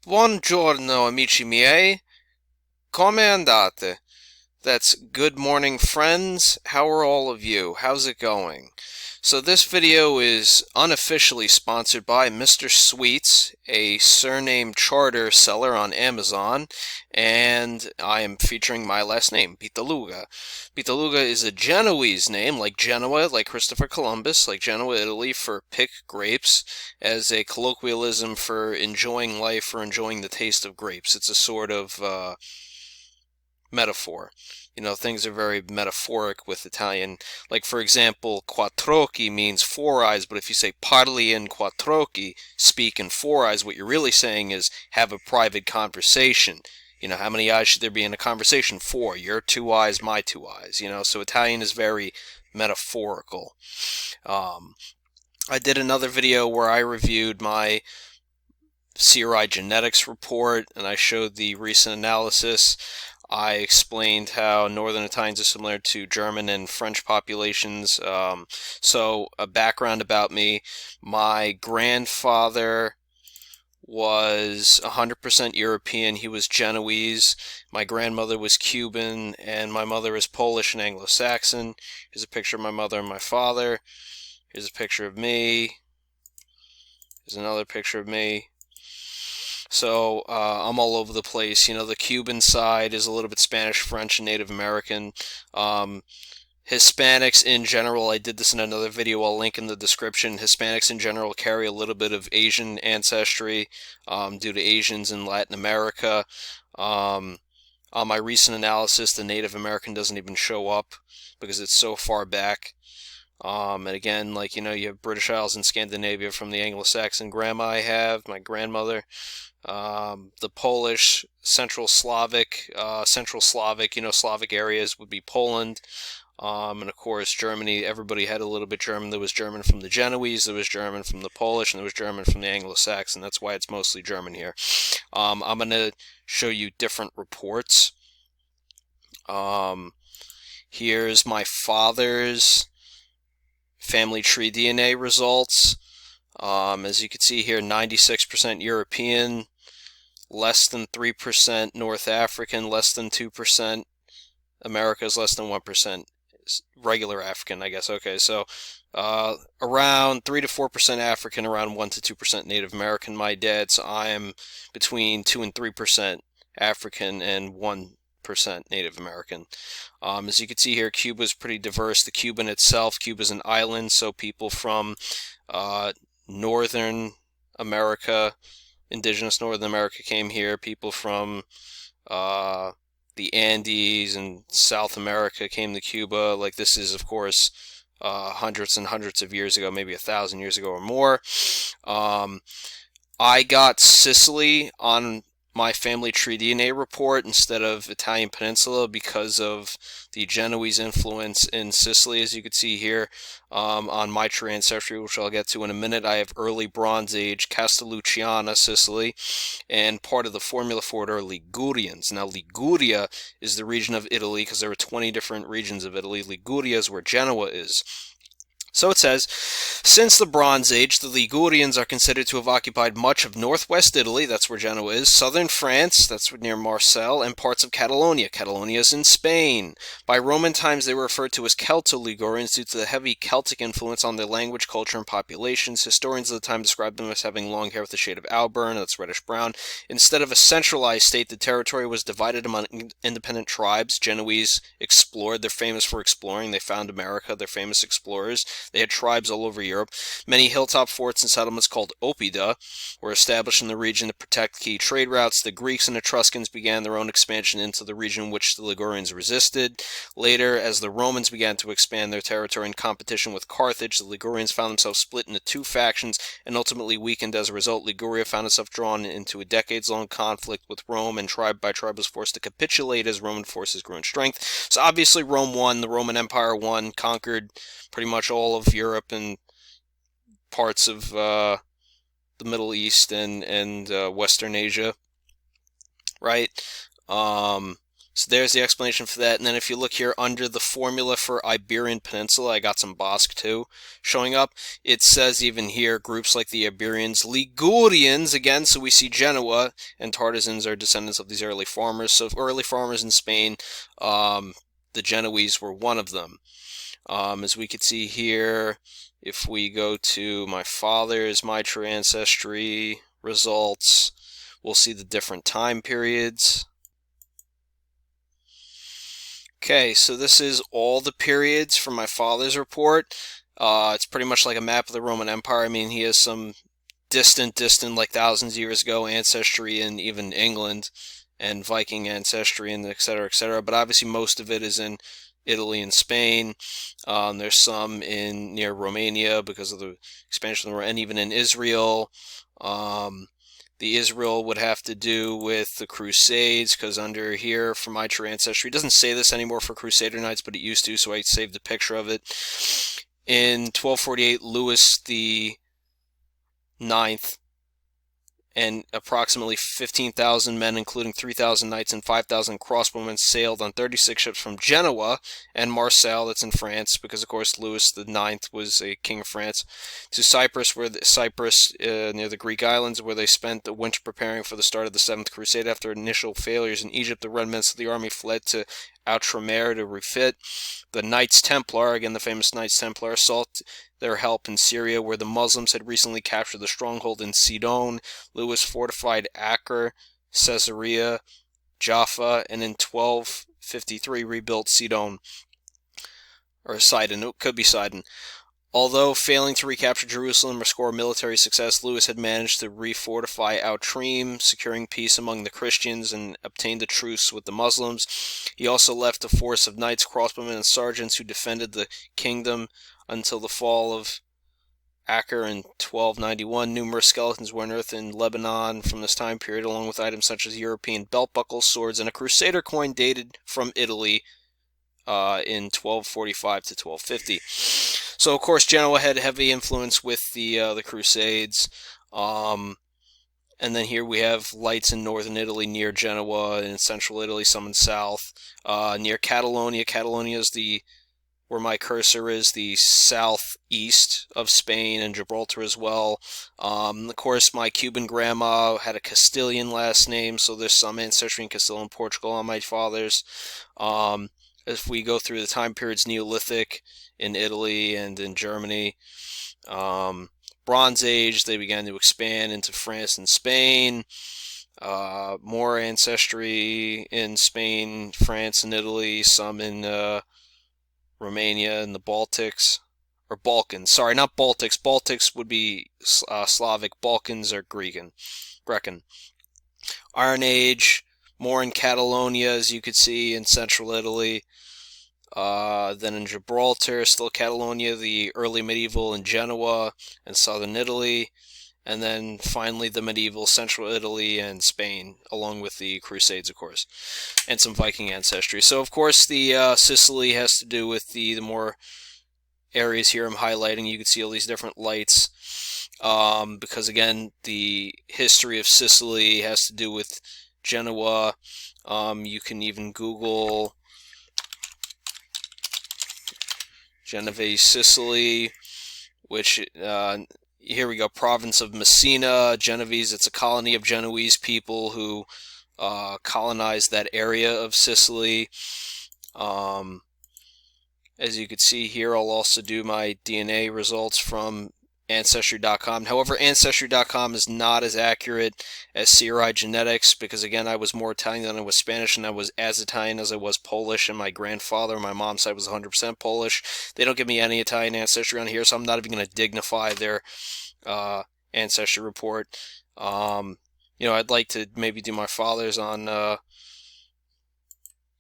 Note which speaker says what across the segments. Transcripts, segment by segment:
Speaker 1: Buongiorno, amici miei. Come andate? That's good morning, friends. How are all of you? How's it going? So this video is unofficially sponsored by Mr. Sweets, a surname charter seller on Amazon, and I am featuring my last name, Pitaluga. Pitaluga is a Genoese name, like Genoa, like Christopher Columbus, like Genoa, Italy, for pick grapes, as a colloquialism for enjoying life or enjoying the taste of grapes. It's a sort of metaphor. You know, things are very metaphoric with Italian. Like, for example, quattrocchi means four eyes, but if you say parli in quattrocchi, speak in four eyes, what you're really saying is have a private conversation. You know, how many eyes should there be in a conversation? Four. Your two eyes, my two eyes. You know, so Italian is very metaphorical. Um, I did another video where I reviewed my CRI genetics report, and I showed the recent analysis. I explained how Northern Italians are similar to German and French populations. So a background about me: my grandfather was 100% European. He was Genoese. My grandmother was Cuban, and my mother is Polish and Anglo-Saxon. Here's a picture of my mother and my father. Here's a picture of me. Here's another picture of me. So I'm all over the place. You know, the Cuban side is a little bit Spanish, French, and Native American. Hispanics in general, I did this in another video, I'll link in the description. Hispanics in general carry a little bit of Asian ancestry due to Asians in Latin America. On my recent analysis, the Native American doesn't even show up because it's so far back. And again, like, you know, you have British Isles and Scandinavia from the Anglo-Saxon grandma I have, my grandmother. The Polish, Central Slavic, you know, Slavic areas would be Poland. And of course, Germany, everybody had a little bit German. There was German from the Genoese, there was German from the Polish, and there was German from the Anglo-Saxon. That's why it's mostly German here. I'm going to show you different reports. Here's my father's family tree DNA results. As you can see here, 96% European, less than 3% North African, less than 2%. America's less than 1%. Regular African, I guess. Okay, so around 3 to 4% African, around 1 to 2% Native American. My dad, so I am between 2 and 3% African and 1% Native American. As you can see here, Cuba is pretty diverse. The Cuban itself, Cuba's an island, so people from Northern America, indigenous Northern America came here. People from the Andes and South America came to Cuba. Like, this is, of course, hundreds and hundreds of years ago, maybe 1,000 years ago or more. I got Sicily on my family tree DNA report instead of Italian Peninsula because of the Genoese influence in Sicily, as you can see here. On My True Ancestry, which I'll get to in a minute, I have early Bronze Age Castellucciana, Sicily, and part of the formula for it are Ligurians. Now, Liguria is the region of Italy because there are 20 different regions of Italy. Liguria is where Genoa is. So it says, since the Bronze Age, the Ligurians are considered to have occupied much of northwest Italy, that's where Genoa is, southern France, that's near Marseille, and parts of Catalonia. Catalonia is in Spain. By Roman times, they were referred to as Celto-Ligurians due to the heavy Celtic influence on their language, culture, and populations. Historians of the time described them as having long hair with the shade of auburn, that's reddish-brown. Instead of a centralized state, the territory was divided among independent tribes. Genoese explored. They're famous for exploring. They found America. They're famous explorers. They had tribes all over Europe. Many hilltop forts and settlements called oppida were established in the region to protect key trade routes. The Greeks and Etruscans began their own expansion into the region which the Ligurians resisted. Later, as the Romans began to expand their territory in competition with Carthage, the Ligurians found themselves split into two factions and ultimately weakened as a result. Liguria found itself drawn into a decades-long conflict with Rome, and tribe by tribe was forced to capitulate as Roman forces grew in strength. So obviously Rome won, the Roman Empire won, conquered pretty much all of Europe and parts of the Middle East and Western Asia, right? So there's the explanation for that. And then if you look here under the formula for Iberian Peninsula, I got some Basque too showing up. It says even here groups like the Iberians, Ligurians again, so we see Genoa and Tartars are descendants of these early farmers. So early farmers in Spain, the Genoese were one of them. As we could see here, if we go to my father's My True Ancestry results, we'll see the different time periods. Okay, so this is all the periods from my father's report. It's pretty much like a map of the Roman Empire. I mean, he has some distant, like thousands of years ago ancestry in even England and Viking ancestry and et cetera, et cetera. But obviously most of it is in Italy and Spain. There's some in near Romania because of the expansion, and even in Israel. The Israel would have to do with the Crusades, because under here for My True Ancestry, it doesn't say this anymore for Crusader Knights, but it used to, so I saved a picture of it. In 1248, Louis the Ninth and approximately 15,000 men, including 3,000 knights and 5,000 crossbowmen, sailed on 36 ships from Genoa and Marseille, that's in France, because of course Louis the Ninth was a king of France, to Cyprus, near the Greek islands, where they spent the winter preparing for the start of the Seventh Crusade. After initial failures in Egypt, the remnants of the army fled to Outremer to refit. The Knights Templar, again the famous Knights Templar, sought their help in Syria, where the Muslims had recently captured the stronghold in Sidon. Louis fortified Acre, Caesarea, Jaffa, and in 1253 rebuilt Sidon, or Sidon, it could be Sidon. Although failing to recapture Jerusalem or score military success, Louis had managed to refortify Outremer, securing peace among the Christians, and obtained a truce with the Muslims. He also left a force of knights, crossbowmen, and sergeants who defended the kingdom until the fall of Acre in 1291. Numerous skeletons were unearthed in Lebanon from this time period, along with items such as European belt buckles, swords, and a Crusader coin dated from Italy in 1245 to 1250. So, of course, Genoa had heavy influence with the Crusades. And then here we have lights in northern Italy near Genoa, and in central Italy, some in south. Near Catalonia. Catalonia is where my cursor is, the southeast of Spain, and Gibraltar as well. Of course, my Cuban grandma had a Castilian last name, so there's some ancestry in Castile and Portugal on my father's. If we go through the time periods, Neolithic in Italy and in Germany. Bronze Age, they began to expand into France and Spain. More ancestry in Spain, France, and Italy, some in Romania and the Baltics, or Balkans. Sorry, not Baltics. Baltics would be Slavic. Balkans are Grecan. Iron Age, more in Catalonia, as you could see, in central Italy. Then in Gibraltar, still Catalonia, the early medieval in Genoa and southern Italy. And then finally the medieval central Italy and Spain, along with the Crusades, of course, and some Viking ancestry. So, of course, the Sicily has to do with the more areas here I'm highlighting. You can see all these different lights, because, again, the history of Sicily has to do with Genoa. You can even Google Genovese Sicily, which... here we go, province of Messina, Genovese. It's a colony of Genoese people who colonized that area of Sicily. As you can see here, I'll also do my DNA results from Ancestry.com. However, Ancestry.com is not as accurate as CRI Genetics, because again, I was more Italian than I was Spanish, and I was as Italian as I was Polish, and my grandfather on my mom's side was 100% Polish. They don't give me any Italian ancestry on here, so I'm not even going to dignify their ancestry report. I'd like to maybe do my father's on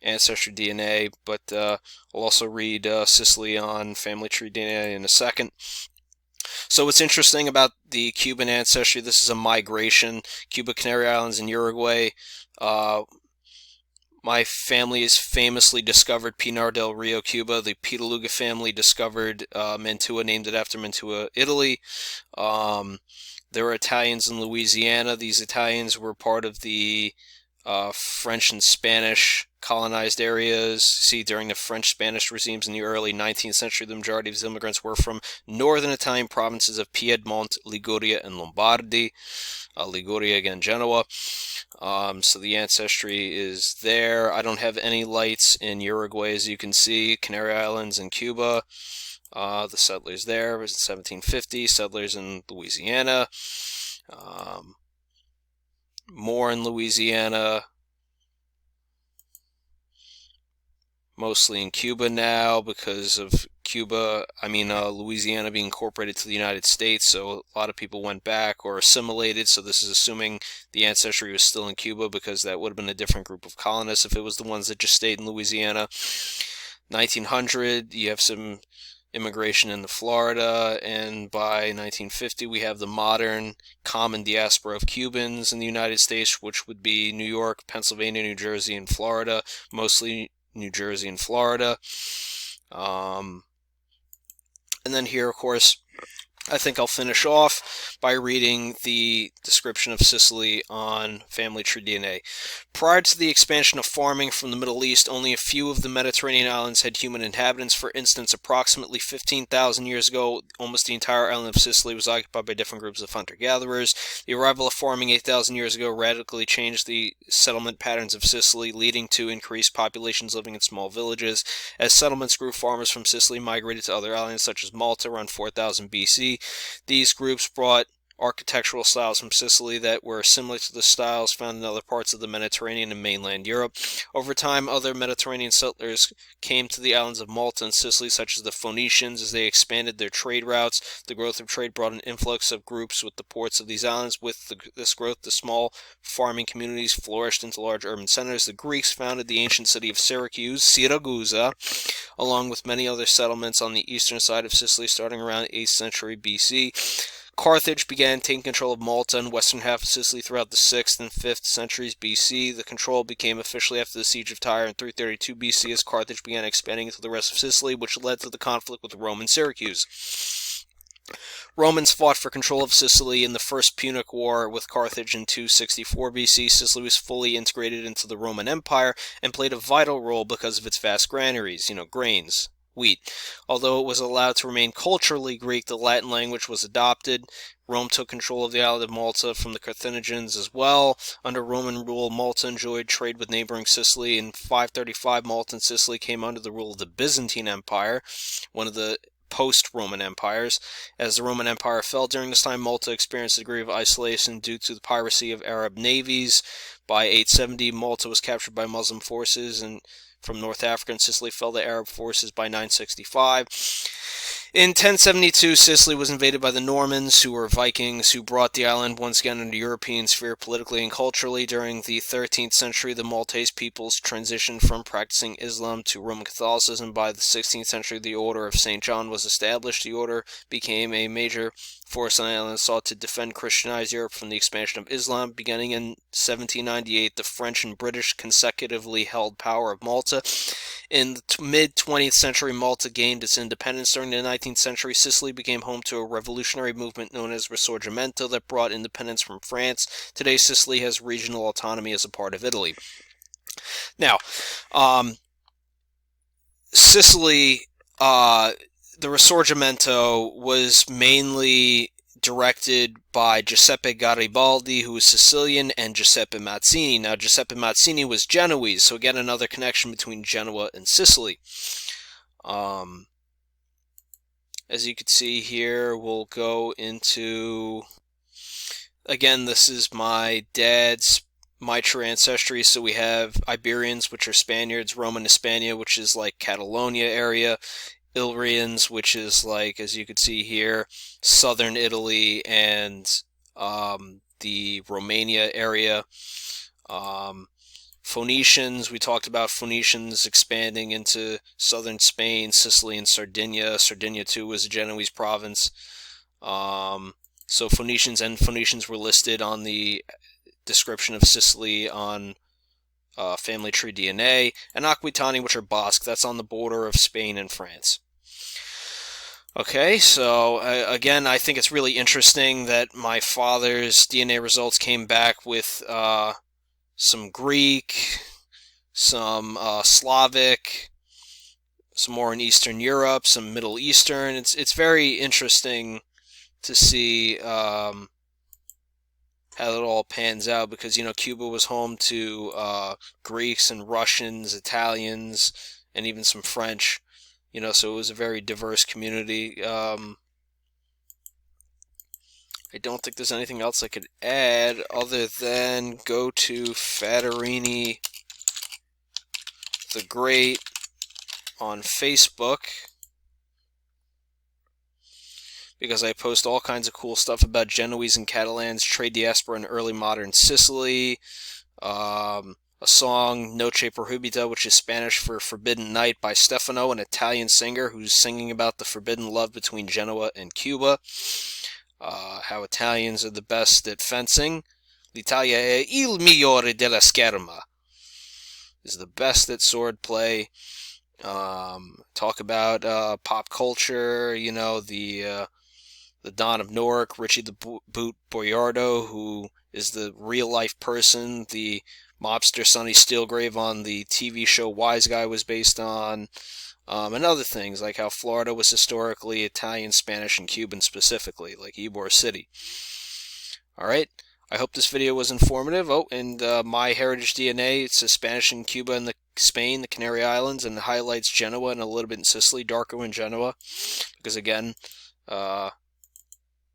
Speaker 1: Ancestry DNA, but I'll also read Sicily on Family Tree DNA in a second. So what's interesting about the Cuban ancestry, this is a migration. Cuba, Canary Islands, and Uruguay. My family has famously discovered Pinar del Rio, Cuba. The Pitaluga family discovered Mantua, named it after Mantua, Italy. There were Italians in Louisiana. These Italians were part of the French and Spanish colonized areas. See, during the French-Spanish regimes in the early 19th century, the majority of these immigrants were from northern Italian provinces of Piedmont, Liguria, and Lombardy. Liguria, again, Genoa. So the ancestry is there. I don't have any lights in Uruguay, as you can see. Canary Islands and Cuba. The settlers there was 1750. Settlers in Louisiana. More in Louisiana. Mostly in Cuba now because of Louisiana being incorporated to the United States, so a lot of people went back or assimilated, so this is assuming the ancestry was still in Cuba because that would have been a different group of colonists if it was the ones that just stayed in Louisiana. 1900, you have some immigration into Florida, and by 1950 we have the modern common diaspora of Cubans in the United States, which would be New York, Pennsylvania, New Jersey, and Florida, mostly New Jersey and Florida. And then here, of course, I think I'll finish off by reading the description of Sicily on Family Tree DNA. Prior to the expansion of farming from the Middle East, only a few of the Mediterranean islands had human inhabitants. For instance, approximately 15,000 years ago, almost the entire island of Sicily was occupied by different groups of hunter-gatherers. The arrival of farming 8,000 years ago radically changed the settlement patterns of Sicily, leading to increased populations living in small villages. As settlements grew, farmers from Sicily migrated to other islands such as Malta around 4000 BC. These groups brought architectural styles from Sicily that were similar to the styles found in other parts of the Mediterranean and mainland Europe. Over time, other Mediterranean settlers came to the islands of Malta and Sicily, such as the Phoenicians, as they expanded their trade routes. The growth of trade brought an influx of groups with the ports of these islands. With this growth, the small farming communities flourished into large urban centers. The Greeks founded the ancient city of Syracuse, Siragusa, along with many other settlements on the eastern side of Sicily starting around 8th century BC. Carthage began taking control of Malta and western half of Sicily throughout the 6th and 5th centuries BC. The control became officially after the siege of Tyre in 332 BC as Carthage began expanding into the rest of Sicily, which led to the conflict with Rome and Syracuse. Romans fought for control of Sicily in the First Punic War with Carthage in 264 BC. Sicily was fully integrated into the Roman Empire and played a vital role because of its vast granaries, grains, wheat. Although it was allowed to remain culturally Greek, the Latin language was adopted. Rome took control of the island of Malta from the Carthaginians as well. Under Roman rule, Malta enjoyed trade with neighboring Sicily. In 535, Malta and Sicily came under the rule of the Byzantine Empire, one of the post-Roman empires. As the Roman Empire fell during this time, Malta experienced a degree of isolation due to the piracy of Arab navies. By 870, Malta was captured by Muslim forces and from North Africa, and Sicily fell to Arab forces by 965. In 1072, Sicily was invaded by the Normans, who were Vikings, who brought the island once again into the European sphere politically and culturally. During the 13th century, the Maltese peoples transitioned from practicing Islam to Roman Catholicism. By the 16th century, the Order of St. John was established. The order became a major force on the island and sought to defend Christianized Europe from the expansion of Islam. Beginning in 1798, the French and British consecutively held power of Malta. In the mid-20th century, Malta gained its independence. During the 19th century, Sicily became home to a revolutionary movement known as Risorgimento that brought independence from France. Today, Sicily has regional autonomy as a part of Italy. Now, Sicily, the Risorgimento was mainly directed by Giuseppe Garibaldi, who was Sicilian, and Giuseppe Mazzini. Now, Giuseppe Mazzini was Genoese, so again, another connection between Genoa and Sicily. As you can see here, we'll go into, again, this is my dad's My True Ancestry. So we have Iberians, which are Spaniards, Roman Hispania, which is like Catalonia area, Illyrians, which is like, as you can see here, southern Italy and the Romania area. Phoenicians, we talked about Phoenicians expanding into southern Spain, Sicily, and Sardinia. Sardinia, too, was a Genoese province. So Phoenicians were listed on the description of Sicily on Family Tree DNA. And Aquitani, which are Basque, that's on the border of Spain and France. Okay, so again, I think it's really interesting that my father's DNA results came back with some Greek, some Slavic, some more in Eastern Europe, some Middle Eastern. It's very interesting to see how it all pans out, because Cuba was home to Greeks and Russians, Italians, and even some French. So it was a very diverse community. I don't think there's anything else I could add other than go to Fatterini the Great on Facebook, because I post all kinds of cool stuff about Genoese and Catalans, trade diaspora in early modern Sicily, a song, Noche Prohibita, which is Spanish for Forbidden Night, by Stefano, an Italian singer who's singing about the forbidden love between Genoa and Cuba, how Italians are the best at fencing. L'Italia è il migliore della scherma, is the best at sword play. Talk about pop culture, the Don of Newark, Richie the Boot Boyardo, who is the real-life person the mobster Sonny Steelgrave on the TV show Wise Guy was based on, and other things, like how Florida was historically Italian, Spanish, and Cuban specifically, like Ybor City. Alright, I hope this video was informative. Oh, and My Heritage DNA, it says Spanish in Cuba and Spain, the Canary Islands, and highlights Genoa and a little bit in Sicily, darker in Genoa, because again,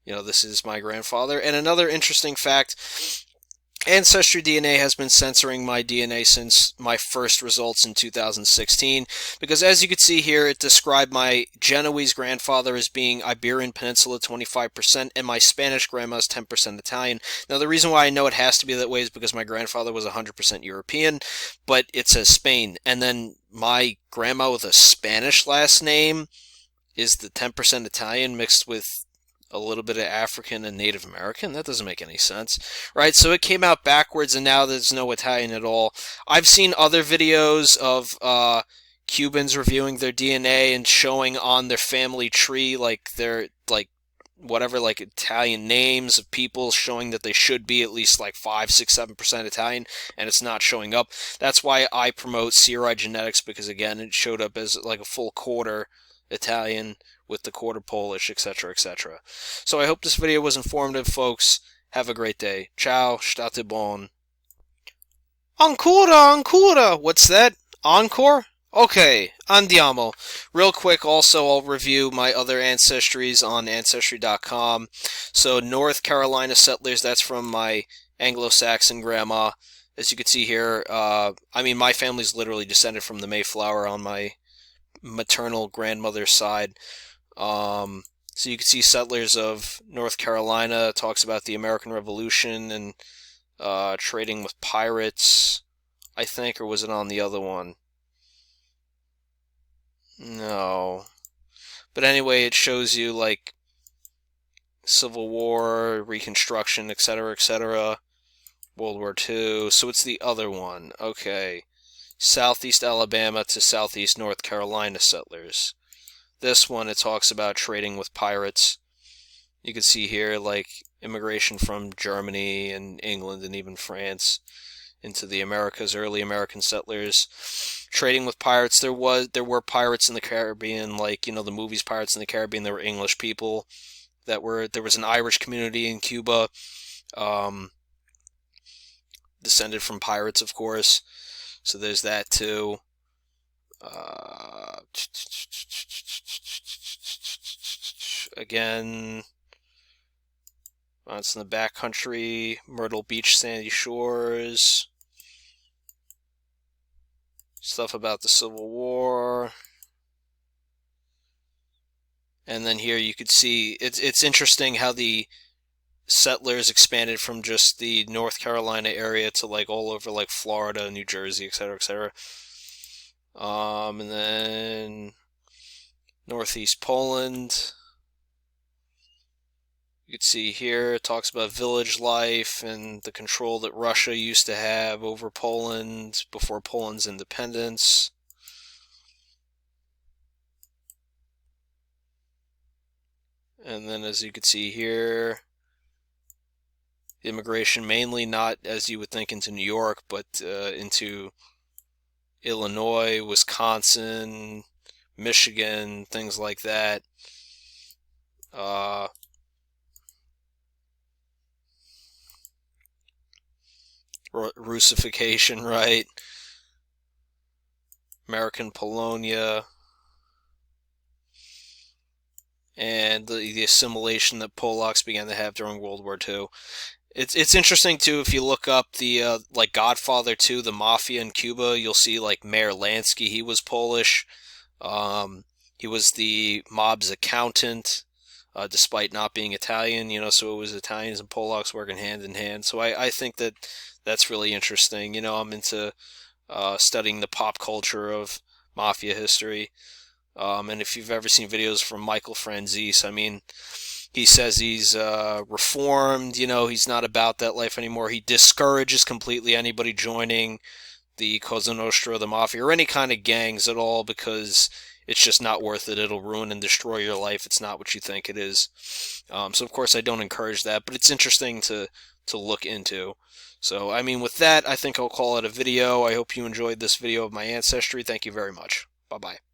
Speaker 1: this is my grandfather. And another interesting fact, Ancestry DNA has been censoring my DNA since my first results in 2016, because as you can see here, it described my Genoese grandfather as being Iberian Peninsula 25%, and my Spanish grandma is 10% Italian. Now, the reason why I know it has to be that way is because my grandfather was 100% European, but it says Spain, and then my grandma with a Spanish last name is the 10% Italian mixed with a little bit of African and Native American. That doesn't make any sense, right? So it came out backwards, and now there's no Italian at all. I've seen other videos of Cubans reviewing their DNA and showing on their family tree, like their like Italian names of people, showing that they should be at least like 5, 6, 7% Italian, and it's not showing up. That's why I promote CRI genetics, because again, it showed up as like a full quarter Italian with the quarter Polish, etc., etc. So I hope this video was informative, folks. Have a great day. Ciao, state bon. Ancora! What's that? Encore? Okay, andiamo. Real quick, also, I'll review my other ancestries on Ancestry.com. So, North Carolina settlers, that's from my Anglo-Saxon grandma. As you can see here, my family's literally descended from the Mayflower on my maternal grandmother's side. So you can see settlers of North Carolina, talks about the American Revolution and trading with pirates, I think, or was it on the other one? No. But anyway, it shows you like Civil War, Reconstruction, etc., etc., World War II. So it's the other one. Okay. Southeast Alabama to Southeast North Carolina settlers. This one, it talks about trading with pirates. You can see here, like, immigration from Germany and England and even France into the Americas, early American settlers. Trading with pirates, there were pirates in the Caribbean, like, the movies Pirates in the Caribbean. There were English people there was an Irish community in Cuba, descended from pirates, of course. So there's that too. Again, it's in the backcountry, Myrtle Beach, sandy shores. Stuff about the Civil War. And then here you could see, it's interesting how the settlers expanded from just the North Carolina area to like all over like Florida, New Jersey, etc., etc. And then Northeast Poland. You can see here, it talks about village life and the control that Russia used to have over Poland before Poland's independence. And then as you can see here, immigration, mainly not as you would think into New York, but into Illinois, Wisconsin, Michigan, things like that. Uh, Russification, right? American Polonia, and the assimilation that Polacks began to have during World War II. It's interesting too if you look up the like Godfather 2, the mafia in Cuba. You'll see like Mayor Lansky. He was Polish. He was the mob's accountant, despite not being Italian. So it was Italians and Polacks working hand in hand. So I think that that's really interesting. I'm into studying the pop culture of mafia history. And if you've ever seen videos from Michael Franzese, I mean, he says he's reformed. He's not about that life anymore. He discourages completely anybody joining the Cosa Nostra, the Mafia, or any kind of gangs at all because it's just not worth it. It'll ruin and destroy your life. It's not what you think it is. So, of course, I don't encourage that, but it's interesting to look into. So, I mean, with that, I think I'll call it a video. I hope you enjoyed this video of my ancestry. Thank you very much. Bye-bye.